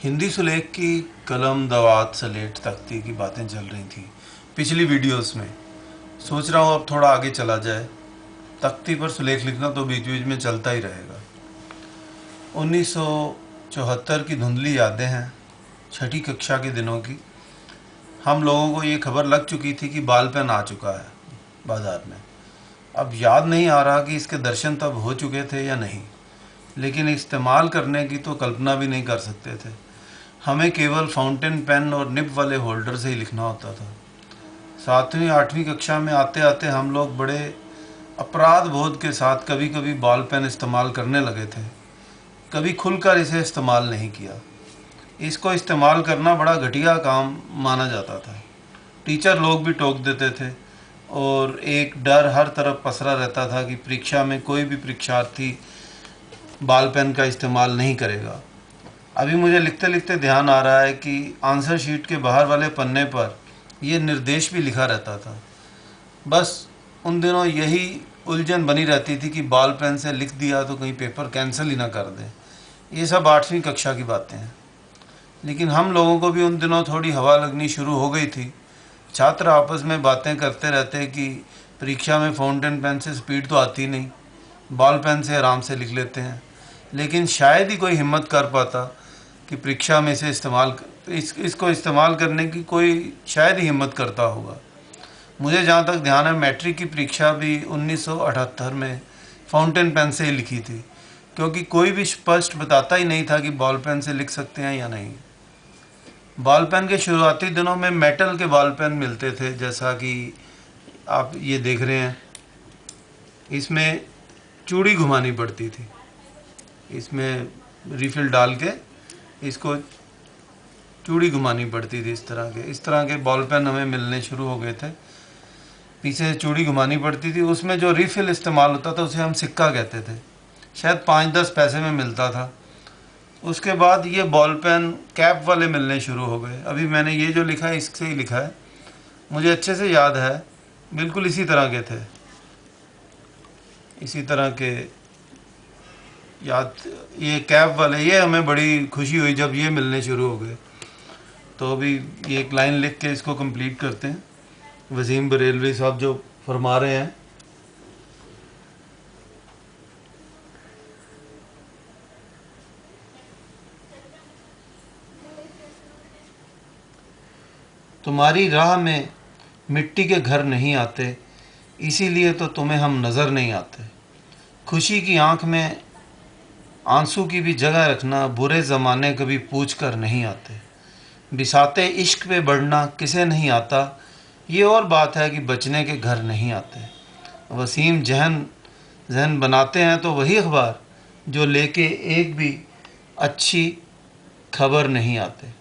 हिंदी सुलेख की कलम, दवात, सलेट, तख्ती की बातें चल रही थी पिछली वीडियोस में। सोच रहा हूँ अब थोड़ा आगे चला जाए। तख्ती पर सुलेख लिखना तो बीच बीच में चलता ही रहेगा। 1974 की धुंधली यादें हैं, छठी कक्षा के दिनों की। हम लोगों को ये खबर लग चुकी थी कि बाल पेन आ चुका है बाज़ार में। अब याद नहीं आ रहा कि इसके दर्शन तब हो चुके थे या नहीं, लेकिन इस्तेमाल करने की तो कल्पना भी नहीं कर सकते थे। हमें केवल फाउंटेन पेन और निब वाले होल्डर से ही लिखना होता था। 7वीं 8वीं कक्षा में आते आते हम लोग बड़े अपराध बोध के साथ कभी कभी बॉल पेन इस्तेमाल करने लगे थे। कभी खुलकर इसे इस्तेमाल नहीं किया। इसको इस्तेमाल करना बड़ा घटिया काम माना जाता था। टीचर लोग भी टोक देते थे और एक डर हर तरफ पसरा रहता था कि परीक्षा में कोई भी परीक्षार्थी बॉल पेन का इस्तेमाल नहीं करेगा। अभी मुझे लिखते लिखते ध्यान आ रहा है कि आंसर शीट के बाहर वाले पन्ने पर यह निर्देश भी लिखा रहता था। बस उन दिनों यही उलझन बनी रहती थी कि बॉल पेन से लिख दिया तो कहीं पेपर कैंसिल ही ना कर दें। ये सब 8वीं कक्षा की बातें हैं, लेकिन हम लोगों को भी उन दिनों थोड़ी हवा लगनी शुरू हो गई थी। छात्र आपस में बातें करते रहते कि परीक्षा में फाउंटेन पेन से स्पीड तो आती नहीं, बॉल पेन से आराम से लिख लेते हैं। लेकिन शायद ही कोई हिम्मत कर पाता कि परीक्षा में इसे इसको इस्तेमाल करने की कोई शायद ही हिम्मत करता होगा। मुझे जहाँ तक ध्यान है, मैट्रिक की परीक्षा भी 1978 में फाउंटेन पेन से ही लिखी थी, क्योंकि कोई भी स्पष्ट बताता ही नहीं था कि बॉल पेन से लिख सकते हैं या नहीं। बॉल पेन के शुरुआती दिनों में मेटल के बॉल पेन मिलते थे, जैसा कि आप ये देख रहे हैं। इसमें चूड़ी घुमानी पड़ती थी, इसमें रिफिल डाल के इसको चूड़ी घुमानी पड़ती थी। इस तरह के बॉल पेन हमें मिलने शुरू हो गए थे। पीछे से चूड़ी घुमानी पड़ती थी। उसमें जो रिफिल इस्तेमाल होता था उसे हम सिक्का कहते थे, शायद 5-10 पैसे में मिलता था। उसके बाद ये बॉल पेन कैप वाले मिलने शुरू हो गए। अभी मैंने ये जो लिखा है इससे ही लिखा है, मुझे अच्छे से याद है। बिल्कुल इसी तरह के थे, इसी तरह के याद। ये कैप वाले, ये हमें बड़ी खुशी हुई जब ये मिलने शुरू हो गए। तो अभी ये एक लाइन लिख के इसको कंप्लीट करते हैं। वसीम बरेलवी साहब जो फरमा रहे हैं, तुम्हारी राह में मिट्टी के घर नहीं आते, इसीलिए तो तुम्हें हम नज़र नहीं आते। खुशी की आंख में आंसू की भी जगह रखना, बुरे ज़माने कभी पूछ कर नहीं आते। बिसाते इश्क पे बढ़ना किसे नहीं आता, ये और बात है कि बचने के घर नहीं आते। वसीम जहन बनाते हैं तो वही अखबार जो लेके एक भी अच्छी खबर नहीं आते।